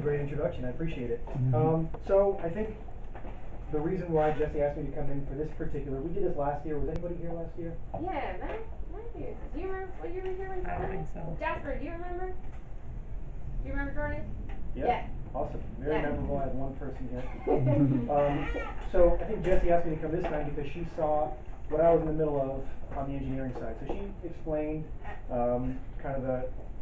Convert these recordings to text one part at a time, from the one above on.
great introduction. I appreciate it. Mhm. So I think the reason why Jesse asked me to come in for this particular, we did this last year. Was anybody here last year? Yeah, Matthew, do you remember what you were here when I don't think so. Jasper, do you remember? Do you remember joining? Yeah. Yeah. Awesome. Very Yeah. memorable. I have one person here. So I think Jesse asked me to come this time because she saw what I was in the middle of on the engineering side. So she explained kind of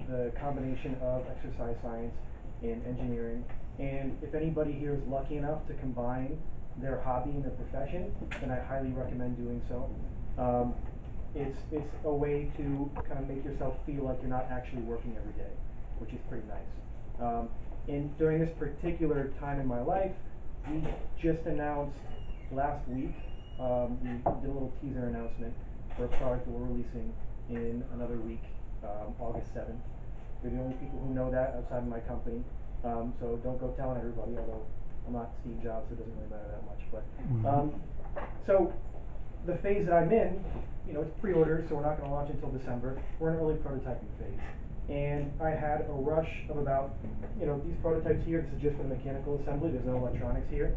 the combination of exercise science and engineering. And if anybody here is lucky enough to combine their hobby and their profession, then I highly recommend doing so. It's a way to kind of make yourself feel like you're not actually working every day, which is pretty nice. And during this particular time in my life, we just announced last week, we did a little teaser announcement for a product that we're releasing in another week, August 7th. We're the only people who know that outside of my company, so don't go telling everybody, although I'm not Steve Jobs, so it doesn't really matter that much. But so the phase that I'm in, you know, it's pre-order, so we're not going to launch until December. We're in early prototyping phase. And I had a rush of about, you know, these prototypes here, this is just for the mechanical assembly, there's no electronics here.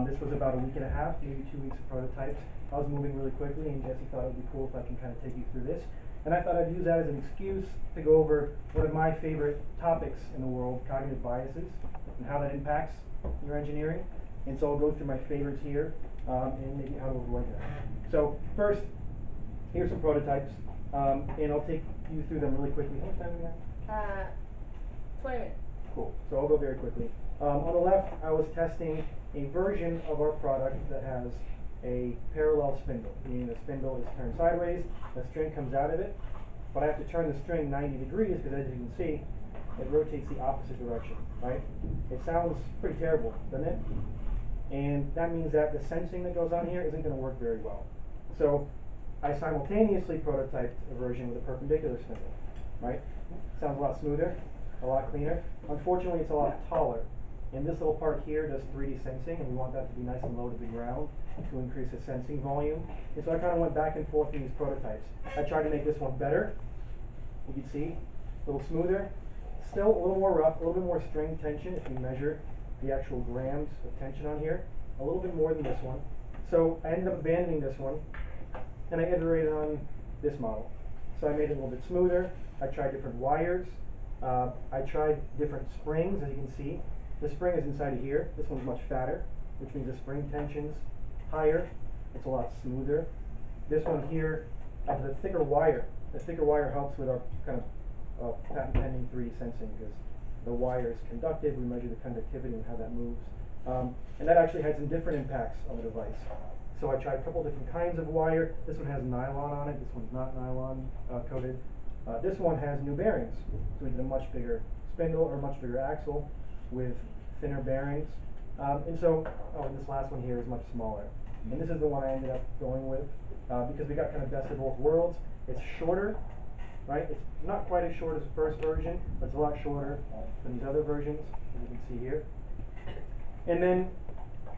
This was about a week and a half, maybe 2 weeks of prototypes. I was moving really quickly, and Jesse thought it would be cool if I can kind of take you through this. And I thought I'd use that as an excuse to go over one of my favorite topics in the world, cognitive biases, and how that impacts your engineering. And so I'll go through my favorites here, and maybe how to avoid them. So first, here's some prototypes, and I'll take you through them really quickly. How much time do we have? 20 minutes. Cool. So I'll go very quickly. On the left, I was testing a version of our product that has a parallel spindle, meaning the spindle is turned sideways, the string comes out of it, but I have to turn the string 90 degrees because, as you can see, it rotates the opposite direction, right? It sounds pretty terrible, doesn't it? And that means that the sensing that goes on here isn't going to work very well. So I simultaneously prototyped a version with a perpendicular spindle, right? Sounds a lot smoother, a lot cleaner. Unfortunately, it's a lot taller. And this little part here does 3D sensing, and we want that to be nice and low to the ground to increase the sensing volume. And so I kind of went back and forth in these prototypes. I tried to make this one better. You can see, a little smoother. Still a little more rough, a little bit more string tension if you measure the actual grams of tension on here. A little bit more than this one. So I ended up abandoning this one, and I iterated on this model. So I made it a little bit smoother. I tried different wires. I tried different springs, as you can see. The spring is inside of here. This one's much fatter, which means the spring tension's higher. It's a lot smoother. This one here has a thicker wire. The thicker wire helps with our kind of patent pending 3D sensing because the wire is conductive. We measure the conductivity and how that moves. And that actually had some different impacts on the device. So I tried a couple different kinds of wire. This one has nylon on it. This one's not nylon coated. This one has new bearings. So we did a much bigger spindle or much bigger axle with thinner bearings. And so, this last one here is much smaller. And this is the one I ended up going with because we got kind of best of both worlds. It's shorter, right? It's not quite as short as the first version, but it's a lot shorter than these other versions, as you can see here. And then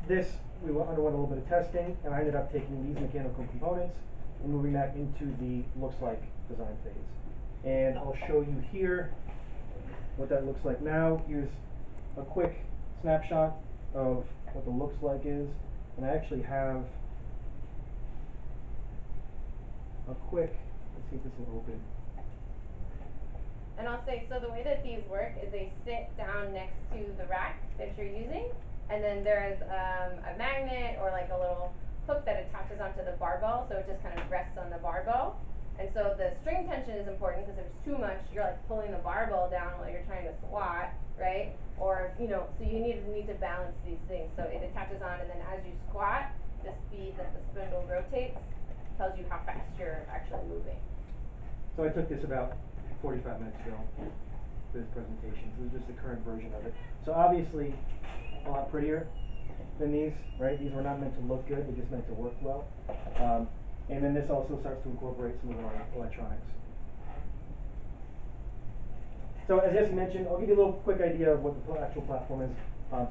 this, we underwent a little bit of testing, and I ended up taking these mechanical components and moving that into the looks like design phase. And I'll show you here what that looks like now. Here's a quick snapshot of what the looks like is, and I actually have a quick, let's see if this will open. And I'll say, so the way that these work is they sit down next to the rack that you're using, and then there's a magnet or like a little hook that attaches onto the barbell, so it just kind of rests on the barbell. And so the string tension is important because if it's too much, you're like pulling the barbell down while you're trying to squat, right? Or, you know, so you need to balance these things. So it attaches on, and then as you squat, the speed that the spindle rotates tells you how fast you're actually moving. So I took this about 45 minutes ago for this presentation. This is just the current version of it. So obviously, a lot prettier than these, right? These were not meant to look good, they're just meant to work well. And then this also starts to incorporate some of our electronics. So as Jesse mentioned, I'll give you a little quick idea of what the actual platform is.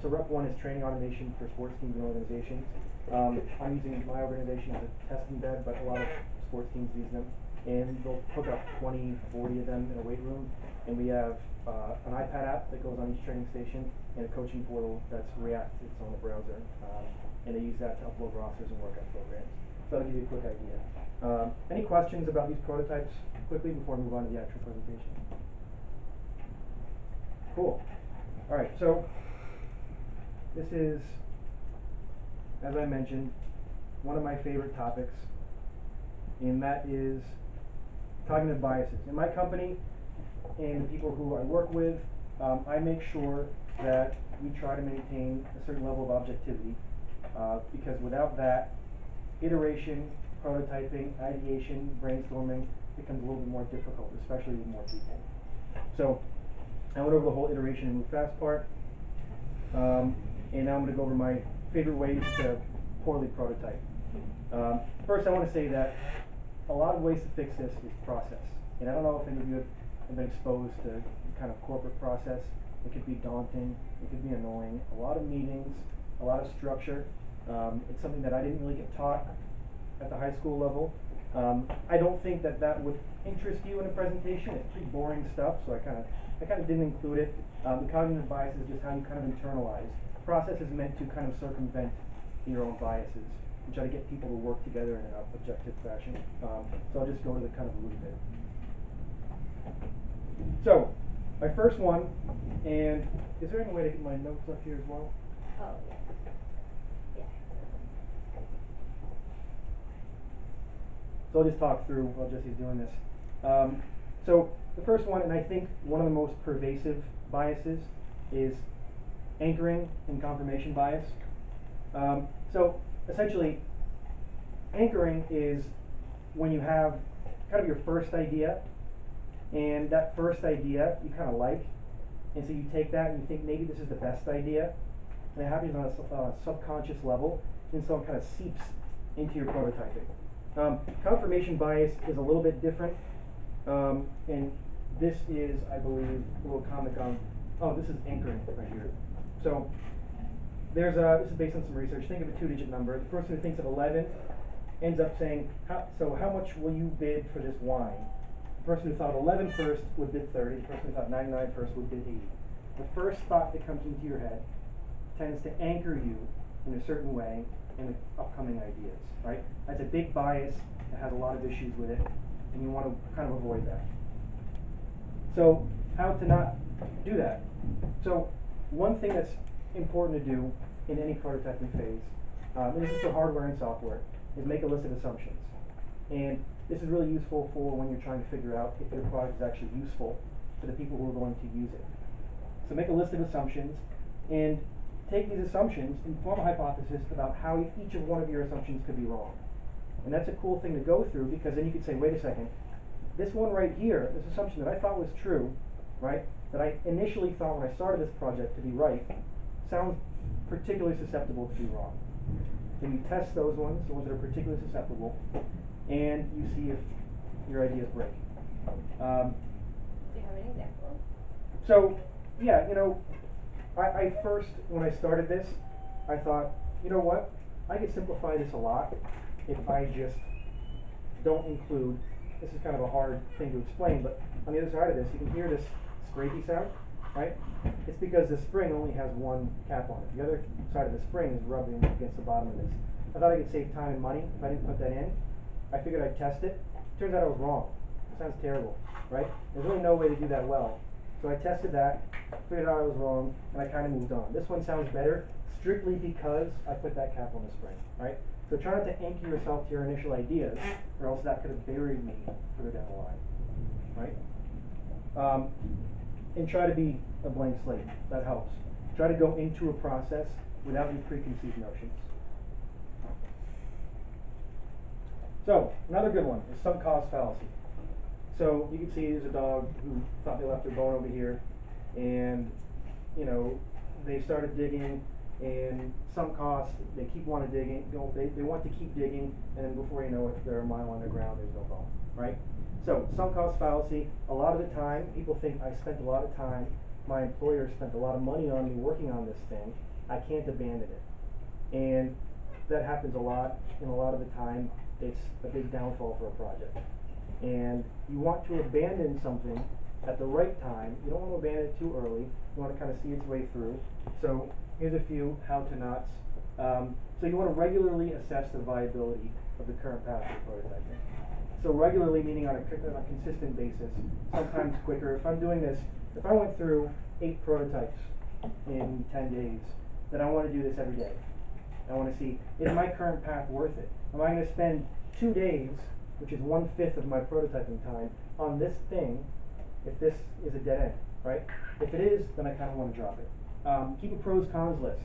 So Rep 1 is training automation for sports teams and organizations. I'm using my organization as a testing bed, but a lot of sports teams use them. And they'll hook up 20, 40 of them in a weight room and we have an iPad app that goes on each training station, and a coaching portal that's React. It's on the browser, and they use that to upload rosters and workout programs. So that'll give you a quick idea. Any questions about these prototypes quickly before I move on to the actual presentation? Cool. All right, so this is, as I mentioned, one of my favorite topics, and that is cognitive biases. In my company and the people who I work with, I make sure that we try to maintain a certain level of objectivity, because without that, iteration, prototyping, ideation, brainstorming becomes a little bit more difficult, especially with more people. So I went over the whole iteration and move fast part, and now I'm going to go over my favorite ways to poorly prototype. First, I want to say that a lot of ways to fix this is process. And I don't know if any of you have been exposed to kind of corporate process. It could be daunting, it could be annoying, a lot of meetings, a lot of structure. It's something that I didn't really get taught at the high school level. I don't think that that would interest you in a presentation. It's pretty boring stuff, so I kind of didn't include it. The cognitive bias is just how you kind of internalize. Process is meant to kind of circumvent your own biases and try to get people to work together in an objective fashion. So I'll just go to the kind of root of it. So, my first one, and is there any way to get my notes up here as well? Oh, yeah. Yeah. So I'll just talk through while Jesse's doing this. So the first one, and I think one of the most pervasive biases, is anchoring and confirmation bias. So essentially, anchoring is when you have kind of your first idea, and that first idea you kind of like, and so you take that and you think maybe this is the best idea, and it happens on a subconscious level, and so it kind of seeps into your prototyping. Confirmation bias is a little bit different, and this is, I believe, a little comic on, oh, this is anchoring right here. So there's this is based on some research. Think of a 2-digit number. The person who thinks of 11 ends up saying, so how much will you bid for this wine? The person who thought of 11 first would bid 30. The person who thought 99 first would bid 80. The first thought that comes into your head tends to anchor you in a certain way in the upcoming ideas, right? That's a big bias that has a lot of issues with it, and you want to kind of avoid that. So how to not do that? So one thing that's important to do in any prototyping phase, and this is for hardware and software, is make a list of assumptions. And this is really useful for when you're trying to figure out if your product is actually useful to the people who are going to use it. So make a list of assumptions, and take these assumptions and form a hypothesis about how each of one of your assumptions could be wrong. And that's a cool thing to go through, because then you could say, wait a second, this one right here, this assumption that I thought was true, right, that I initially thought when I started this project to be right, sounds particularly susceptible to be wrong. Then you test those ones, the ones that are particularly susceptible, and you see if your ideas break. Do you have an example? So, yeah, I first, when I started this, I thought, you know what, I could simplify this a lot if I just don't include, this is kind of a hard thing to explain, but on the other side of this, you can hear this scrapey sound, right? It's because the spring only has one cap on it. The other side of the spring is rubbing against the bottom of this. I thought I could save time and money if I didn't put that in. I figured I'd test it. Turns out I was wrong. It sounds terrible, right? There's really no way to do that well. So I tested that, figured out I was wrong, and I kind of moved on. This one sounds better strictly because I put that cap on the spring, right? So try not to anchor yourself to your initial ideas, or else that could have buried me further down the line, right? And try to be a blank slate. That helps. Try to go into a process without any preconceived notions. So, another good one is sunk cost fallacy. So, you can see there's a dog who thought they left their bone over here, and, they started digging, and sunk cost, they keep wanting digging, they want to keep digging, and then before you know it, they're a mile underground, there's no bone, right? So, sunk cost fallacy, a lot of the time, people think I spent a lot of time, my employer spent a lot of money on me working on this thing, I can't abandon it. And that happens a lot, and a lot of the time, it's a big downfall for a project. And you want to abandon something at the right time. You don't want to abandon it too early. You want to kind of see its way through. So here's a few how-to-nots. So you want to regularly assess the viability of the current path for prototyping. So regularly meaning on a consistent basis, sometimes quicker. If I'm doing this, if I went through 8 prototypes in 10 days, then I want to do this every day. I want to see, is my current path worth it? Am I going to spend 2 days, which is 1/5 of my prototyping time, on this thing if this is a dead end, right? If it is, then I kind of want to drop it. Keep a pros cons list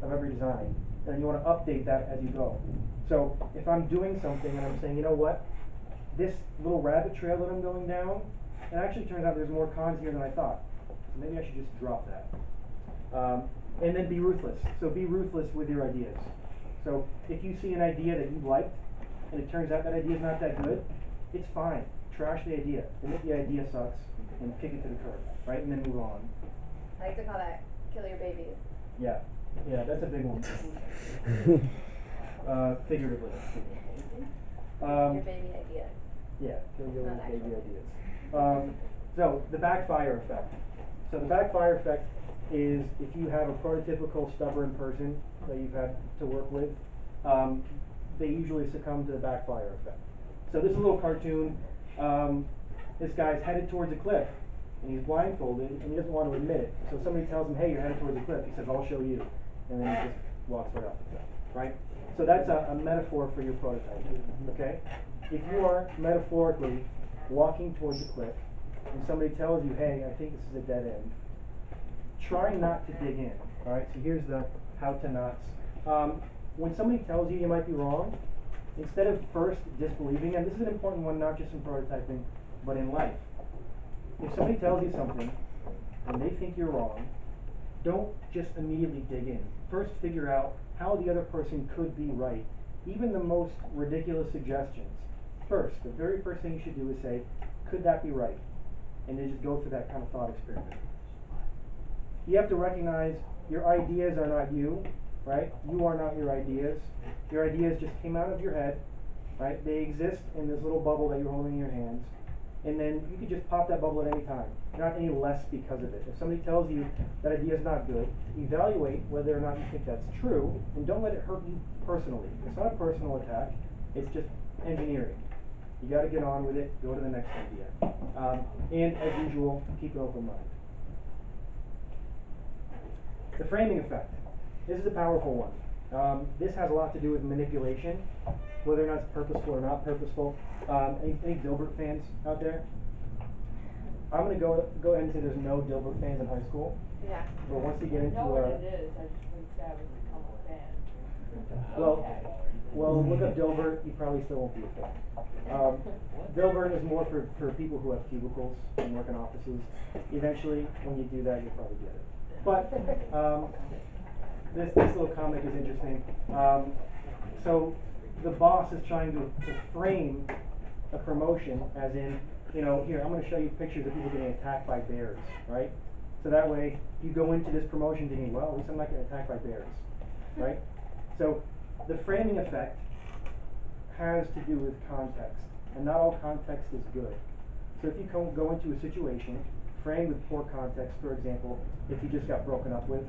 of every design, and you want to update that as you go. So if I'm doing something and I'm saying, you know what, this little rabbit trail that I'm going down, it actually turns out there's more cons here than I thought. So maybe I should just drop that. And then be ruthless. So be ruthless with your ideas. So if you see an idea that you liked, and it turns out that idea is not that good, it's fine. Trash the idea. Admit the idea sucks, and kick it to the curb, right? And then move on. I like to call that kill your babies. Yeah, that's a big one. Figuratively. Your baby ideas. Yeah, kill your Not baby actual. ideas. So the backfire effect. So the backfire effect is if you have a prototypical stubborn person that you've had to work with, they usually succumb to the backfire effect. So this is a little cartoon. This guy's headed towards a cliff, and he's blindfolded, and he doesn't want to admit it. So somebody tells him, hey, you're headed towards a cliff. He says, I'll show you. And then he just walks right off the cliff, right? So that's a metaphor for your prototype, okay? If you are metaphorically walking towards a cliff, and somebody tells you, hey, I think this is a dead end, try not to dig in, all right? So here's the how-to-nots. When somebody tells you you might be wrong, instead of first disbelieving, and this is an important one not just in prototyping, but in life. If somebody tells you something, and they think you're wrong, don't just immediately dig in. First figure out how the other person could be right. Even the most ridiculous suggestions. First, the very first thing you should do is say, could that be right? And then just go through that kind of thought experiment. You have to recognize your ideas are not you, right? You are not your ideas. Your ideas just came out of your head, right? They exist in this little bubble that you're holding in your hands. And then you can just pop that bubble at any time. You're not any less because of it. If somebody tells you that idea is not good, evaluate whether or not you think that's true, and don't let it hurt you personally. It's not a personal attack, it's just engineering. You gotta get on with it, go to the next idea. And as usual, keep an open mind. The framing effect. This is a powerful one. This has a lot to do with manipulation, whether or not it's purposeful or not purposeful. Any Dilbert fans out there? I'm gonna go ahead and say there's no Dilbert fans in high school. Yeah. But once you get into I know what it is, I just wouldn't say I was become a fan. well, look up Dilbert. You probably still won't be a fan. Dilbert is more for people who have cubicles and work in offices. Eventually, when you do that, you'll probably get it. But this little comic is interesting. So the boss is trying to frame a promotion as in, here, I'm going to show you pictures of people getting attacked by bears, right? So that way, you go into this promotion thinking, well, at least I'm not getting attacked by bears, right? So the framing effect has to do with context, and not all context is good. So if you go into a situation framed with poor context, for example, if you just got broken up with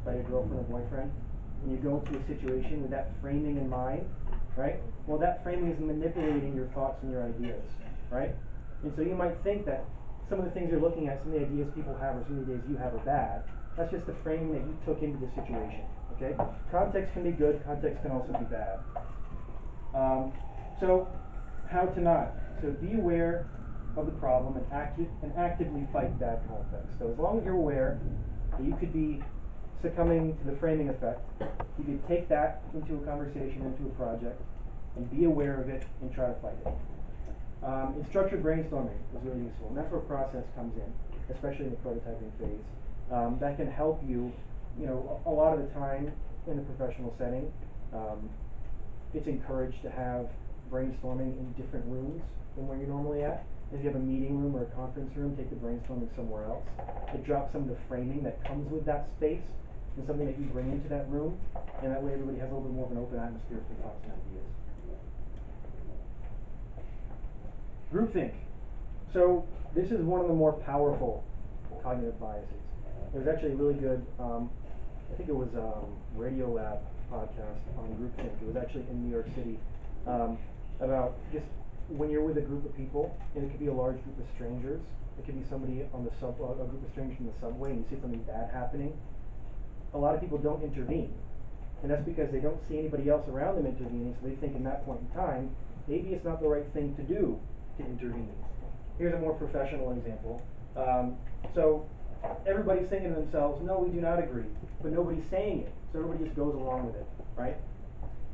by your girlfriend or boyfriend, and you go into a situation with that framing in mind, right? Well, that framing is manipulating your thoughts and your ideas, right? And so you might think that some of the things you're looking at, some of the ideas people have or some of the ideas you have are bad. That's just the framing that you took into the situation, okay? Context can be good, context can also be bad. So, how to not? So be aware of the problem and actively fight bad context. So as long as you're aware that you could be succumbing to the framing effect, you could take that into a conversation, into a project, and be aware of it and try to fight it. And structured brainstorming is really useful, and that's where process comes in, especially in the prototyping phase. That can help you, a lot of the time in the professional setting, it's encouraged to have brainstorming in different rooms than where you're normally at. If you have a meeting room or a conference room, take the brainstorming somewhere else. It drops some of the framing that comes with that space and something that you bring into that room, and that way everybody has a little bit more of an open atmosphere for thoughts and ideas. Groupthink. So this is one of the more powerful cognitive biases. There's actually a really good, I think it was Radiolab podcast on groupthink. It was actually in New York City, about just when you're with a group of people, and it could be a large group of strangers. It could be somebody on the a group of strangers in the subway, and you see something bad happening. A lot of people don't intervene, and that's because they don't see anybody else around them intervening. So they think in that point in time, maybe it's not the right thing to do to intervene. Here's a more professional example. So everybody's thinking to themselves, no, we do not agree, but nobody's saying it, so everybody just goes along with it, right?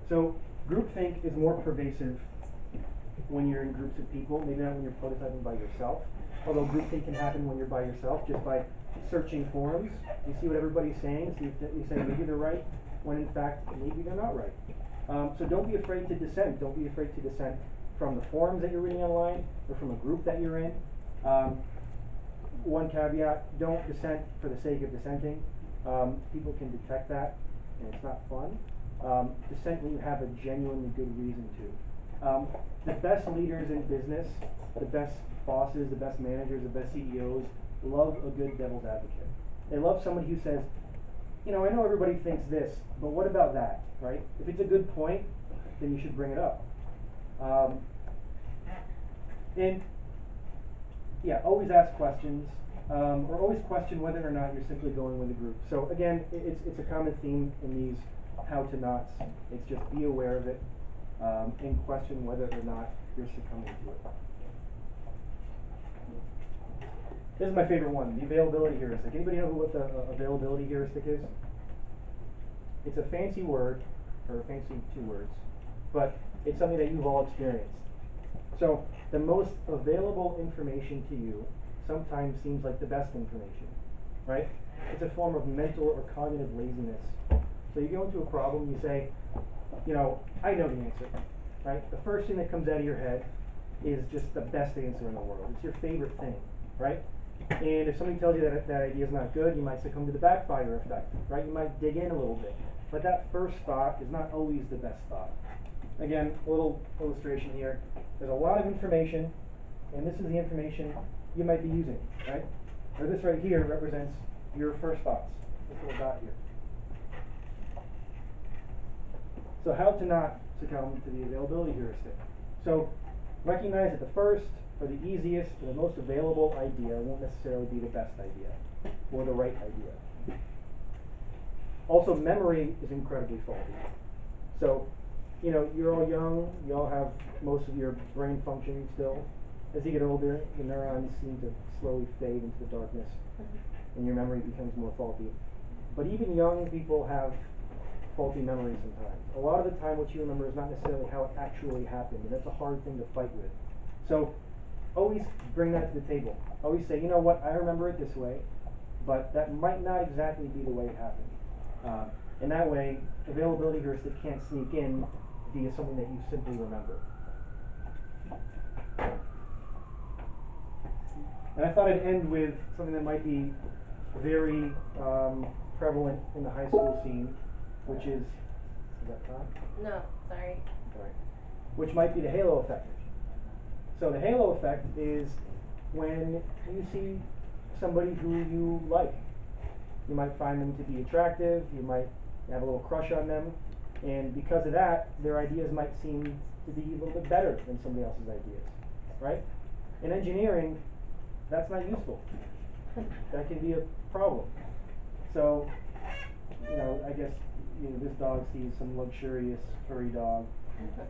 So groupthink is more pervasive when you're in groups of people, maybe not when you're prototyping by yourself, although groupthink can happen when you're by yourself, just by searching forums. You see what everybody's saying, so you say maybe they're right, when in fact maybe they're not right. So don't be afraid to dissent. Don't be afraid to dissent from the forums that you're reading online or from a group that you're in. One caveat, don't dissent for the sake of dissenting. People can detect that, and it's not fun. Dissent when you have a genuinely good reason to. The best leaders in business, the best bosses, the best managers, the best CEOs love a good devil's advocate. They love somebody who says, you know, I know everybody thinks this, but what about that, right? If it's a good point, then you should bring it up. And yeah, always ask questions, or always question whether or not you're simply going with a group. So again, it's a common theme in these how to nots. It's just be aware of it, and question whether or not you're succumbing to it. This is my favorite one, the availability heuristic. Anybody know what the availability heuristic is? It's a fancy word, or a fancy 2 words, but it's something that you've all experienced. So the most available information to you sometimes seems like the best information, right? It's a form of mental or cognitive laziness. So you go into a problem, you say, you know, I know the answer, right? The first thing that comes out of your head is just the best answer in the world. It's your favorite thing, right? And if somebody tells you that that idea is not good, you might succumb to the backfire effect, right? You might dig in a little bit. But that first thought is not always the best thought. Again, a little illustration here. There's a lot of information, and this is the information you might be using, right? Or this right here represents your first thoughts. This little dot here. So how to not succumb to the availability heuristic. So recognize that the first or the easiest or the most available idea won't necessarily be the best idea or the right idea. Also, memory is incredibly faulty. So, you know, you're all young, you all have most of your brain functioning still. As you get older, the neurons seem to slowly fade into the darkness, and your memory becomes more faulty. But even young people have faulty memories sometimes. A lot of the time what you remember is not necessarily how it actually happened, and that's a hard thing to fight with. So always bring that to the table. Always say, you know what, I remember it this way, but that might not exactly be the way it happened. And that way, availability heuristic can't sneak in via something that you simply remember. And I thought I'd end with something that might be very prevalent in the high school scene, which is that time? No, sorry. Sorry. Which might be the halo effect. So the halo effect is when you see somebody who you like. You might find them to be attractive, you might have a little crush on them, and because of that, their ideas might seem to be a little bit better than somebody else's ideas, right? In engineering, that's not useful. That can be a problem. So, you know, I guess, you know, this dog sees some luxurious furry dog,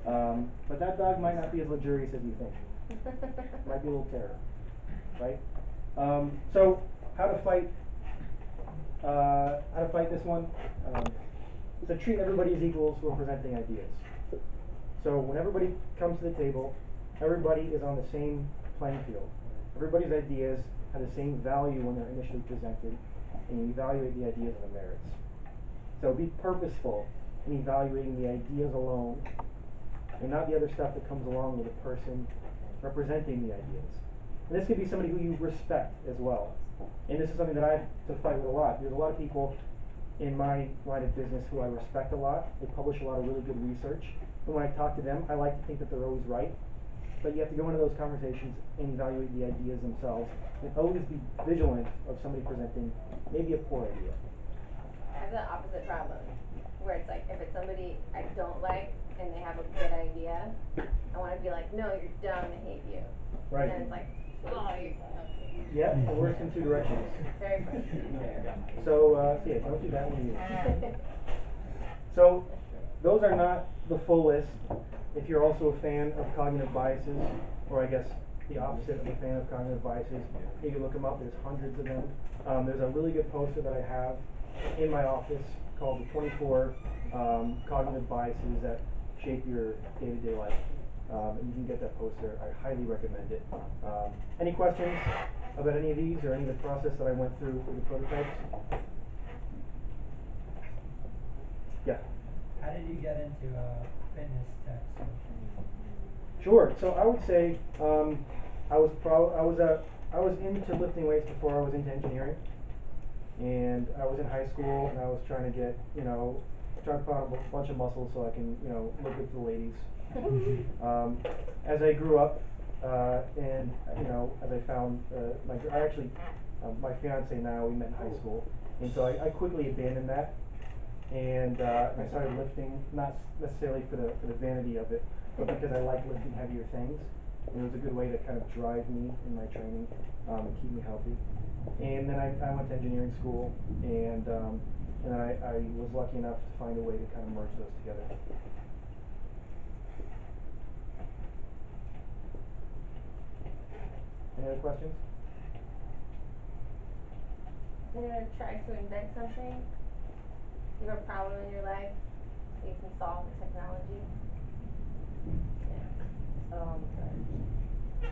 but that dog might not be as luxurious as you think. Might be a little terror, right? So how to fight this one? So treat everybody as equals who are presenting ideas. So when everybody comes to the table, everybody is on the same playing field. Everybody's ideas have the same value when they're initially presented, and you evaluate the ideas on the merits. So be purposeful in evaluating the ideas alone, and not the other stuff that comes along with a person representing the ideas. And this could be somebody who you respect as well. And this is something that I have to fight with a lot. There's a lot of people in my line of business who I respect a lot. They publish a lot of really good research. And when I talk to them, I like to think that they're always right. but you have to go into those conversations and evaluate the ideas themselves, and always be vigilant of somebody presenting maybe a poor idea. I have the opposite problem, where it's like, if it's somebody I don't like and they have a good idea, I wanna be like, no, you're dumb, I hate you. Right. And then it's like, oh, you're Yeah, it works in two directions. very frustrating. So, yeah, don't do that one either. So, those are not the full list. If you're also a fan of cognitive biases, or I guess the opposite of a fan of cognitive biases, you can look them up. There's hundreds of them. There's a really good poster that I have in my office called the 24 cognitive biases that shape your day-to-day life. And you can get that poster. I highly recommend it. Any questions about any of these or any of the process that I went through with the prototypes? Yeah. How did you get into fitness tech? Sure. So I would say I was into lifting weights before I was into engineering, and I was in high school and I was trying to get trying to put on a bunch of muscles so I can look good for the ladies. As I grew up, and as I found my fiance now, we met in high school, and so I quickly abandoned that, and I started lifting, not necessarily for the vanity of it, but because I like lifting heavier things, and it was a good way to kind of drive me in my training, and keep me healthy. And then I went to engineering school, and then I was lucky enough to find a way to kind of merge those together. Any other questions? Have you ever tried to invent something? You have a problem in your life, so you can solve with technology?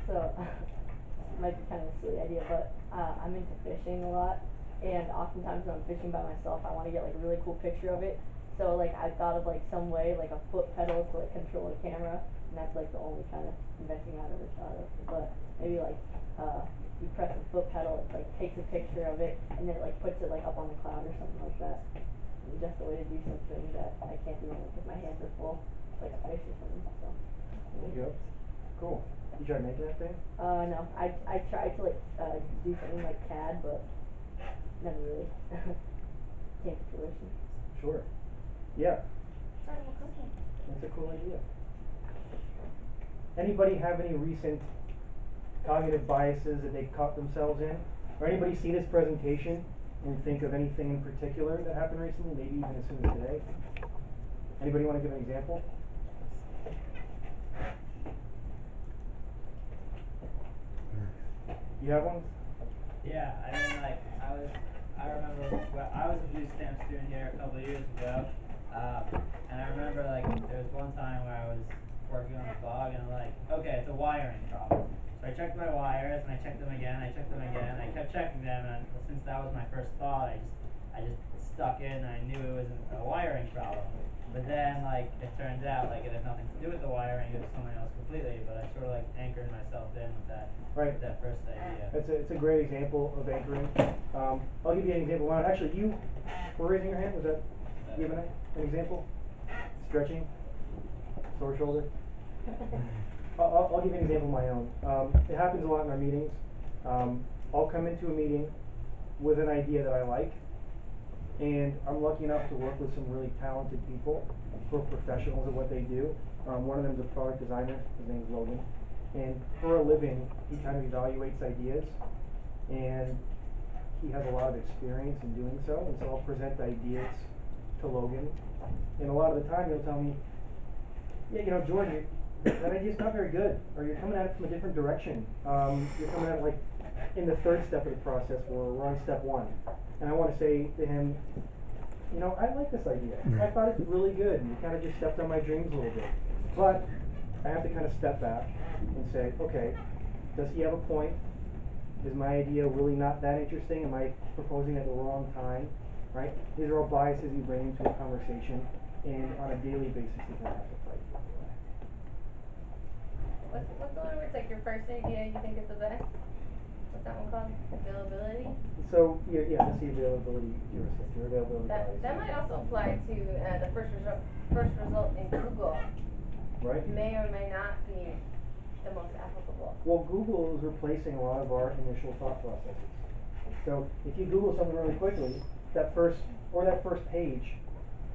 So, it might be kind of a silly idea, but I'm into fishing a lot, and oftentimes when I'm fishing by myself, I want to get like a really cool picture of it. So like I thought of like some way, like a foot pedal to like control the camera, and that's like the only kind of inventing I've ever thought of. But maybe like you press the foot pedal, it like takes a picture of it, and then it like puts it like up on the cloud or something like that. And just a way to do something that I can't do because my hands are full, like a fish or something. So. There you go. Cool. You tried making that thing? No. I tried to like do something like CAD, but never really came to fruition. Sure. Yeah. Start a company. That's a cool idea. Anybody have any recent cognitive biases that they caught themselves in? Or anybody see this presentation and think of anything in particular that happened recently, maybe even as soon as today? Anybody want to give an example? You have one? Yeah, I mean, like, I remember, I was a blue stamp student here a couple of years ago, and I remember, like, there was one time where I was working on a bug, and I'm like, okay, it's a wiring problem. So I checked my wires, and I checked them again, I kept checking them, and since that was my first thought, I just stuck in, and I knew it was a wiring problem. But then, like, it turns out, like, it had nothing to do with the wiring, it was something else completely, but I sort of, like, anchored myself in with that. Right. With that first idea. It's a great example of anchoring. I'll give you an example. Actually, you were raising your hand. Was that you have an example? Stretching, sore shoulder. I'll give you an example of my own. It happens a lot in our meetings. I'll come into a meeting with an idea that I like, and I'm lucky enough to work with some really talented people who are professionals at what they do. One of them is a product designer. His name is Logan. And for a living, he kind of evaluates ideas, and he has a lot of experience in doing so. And so I'll present ideas to Logan, and a lot of the time he'll tell me, yeah, Jordan, that idea's not very good, or you're coming at it from a different direction. You're coming at it like in the third step of the process, where we're on step one. And I want to say to him, I like this idea. I thought it's really good, and you kind of just stepped on my dreams a little bit. But I have to kind of step back and say, okay, does he have a point? Is my idea really not that interesting? Am I proposing at the wrong time? Right? These are all biases you bring into a conversation, and on a daily basis you kind of have to fight. What's the one where it's like your first idea you think is the best? What's that one called? Availability? So yeah, that's the availability heuristic, your availability bias. That might also apply to the first result in Google. Right. May or may not be the most applicable? Well, Google is replacing a lot of our initial thought processes. So if you Google something really quickly, that first page,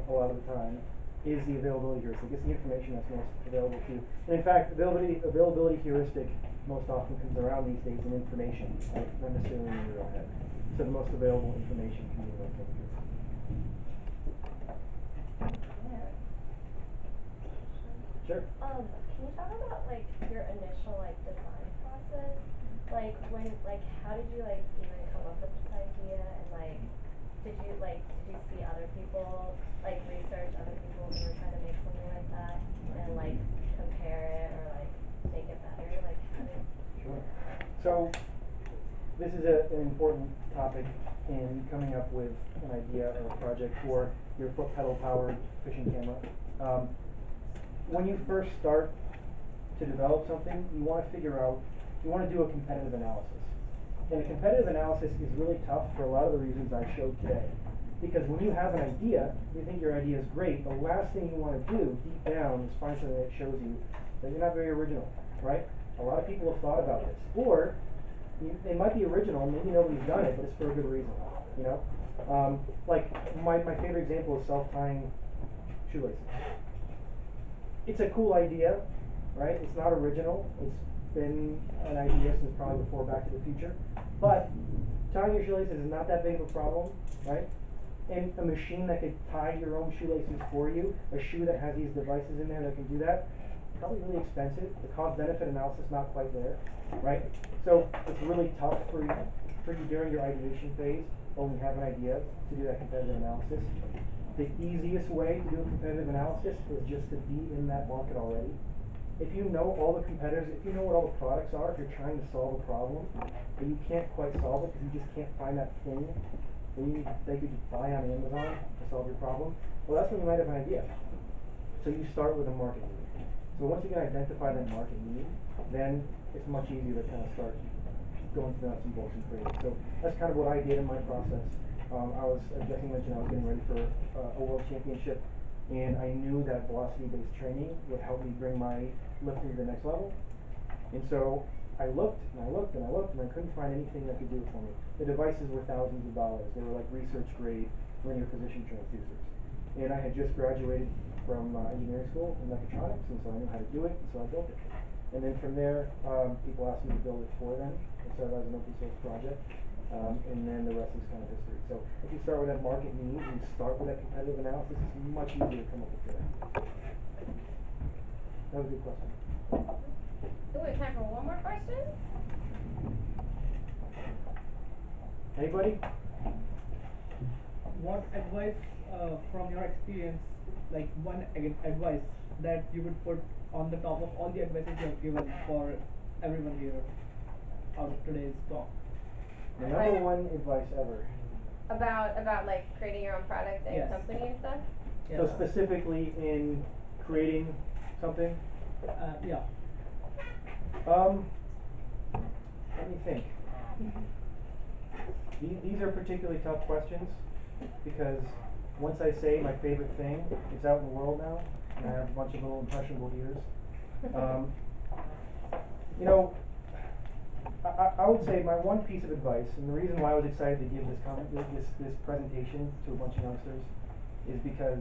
a lot of the time, is the availability heuristic. It's the information that's most available to you. And in fact, availability heuristic most often comes around these days in information, right? Not necessarily in your own head. So the most available information can be the most dangerous. Yeah. Sure. Can you talk about like your initial like design process? Like when how did you like even come up with this idea and like did you see other people like research other people who were trying to make something like that and like compare it or like make it better? Like how did Sure. So this is an important topic in coming up with an idea or a project for your foot pedal powered fishing camera. When you first start to develop something, you want to do a competitive analysis. And a competitive analysis is really tough for a lot of the reasons I showed today. Because when you have an idea, you think your idea is great, the last thing you want to do deep down is find something that shows you that you're not very original, right? A lot of people have thought about this. Or, it might be original, maybe nobody's done it, but it's for a good reason, you know? Like, my favorite example is self-tying shoelaces. It's a cool idea, right? It's not original. It's been an idea since probably before Back to the Future. But tying your shoelaces is not that big of a problem, right? And a machine that could tie your own shoelaces for you, a shoe that has these devices in there that can do that, probably really expensive. The cost-benefit analysis not quite there, right? So it's really tough for you during your ideation phase when you have an idea to do that competitive analysis. The easiest way to do a competitive analysis is just to be in that market already. If you know all the competitors, if you know what all the products are, if you're trying to solve a problem, but you can't quite solve it because you just can't find that thing that you could buy on Amazon to solve your problem, well, that's when you might have an idea. So you start with a market need. So once you can identify that market need, then it's much easier to kind of start going through nuts and bolts and creating. So that's kind of what I did in my process. As Jesse mentioned, I was getting ready for a world championship, and I knew that velocity-based training would help me bring my lifting to the next level. And so I looked and I looked and I looked, and I couldn't find anything that could do it for me. The devices were thousands of dollars. They were like research-grade linear position transducers. And I had just graduated from engineering school in mechatronics, and so I knew how to do it, so I built it. And then from there, people asked me to build it for them. It started as an open source project, and then the rest is kind of history. So if you start with that market need, and you start with that competitive analysis, it's much easier to come up with good ideas. That was a good question. Ooh, we have time for one more question? Anybody? What advice from your experience, like one advice that you would put on the top of all the advices you have given for everyone here out of today's talk? The number one advice ever. About like creating your own product and Yes. company and stuff? Yeah. So specifically in creating something, Yeah. let me think. These are particularly tough questions because once I say my favorite thing, it's out in the world now, and I have a bunch of little impressionable ears. You know, I would say my one piece of advice, and the reason why I was excited to give this presentation to a bunch of youngsters, is because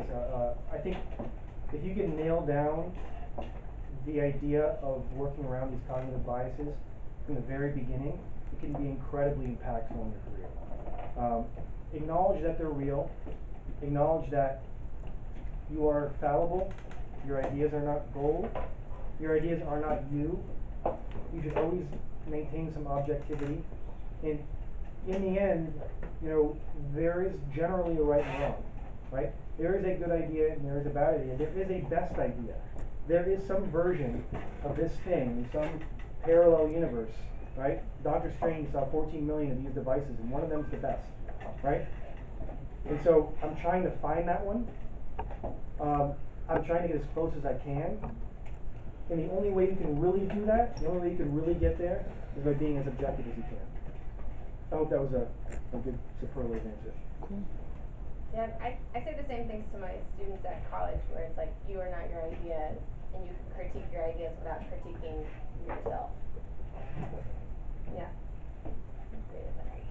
I think if you can nail down the idea of working around these cognitive biases from the very beginning, it can be incredibly impactful in your career. Acknowledge that they're real. Acknowledge that you are fallible. Your ideas are not gold. Your ideas are not you. You should always maintain some objectivity. And in the end, you know, there is generally a right and wrong, right? There is a good idea and there is a bad idea. There is a best idea. There is some version of this thing in some parallel universe, right? Dr. Strange saw 14 million of these devices and one of them's the best, right? And so I'm trying to find that one. I'm trying to get as close as I can. And the only way you can really do that, the only way you can really get there, is by being as objective as you can. I hope that was a good superlative answer. Cool. Yeah, I say the same things to my students at college where it's like, you are not your idea, and you can critique your ideas without critiquing yourself. Yeah. Great advice.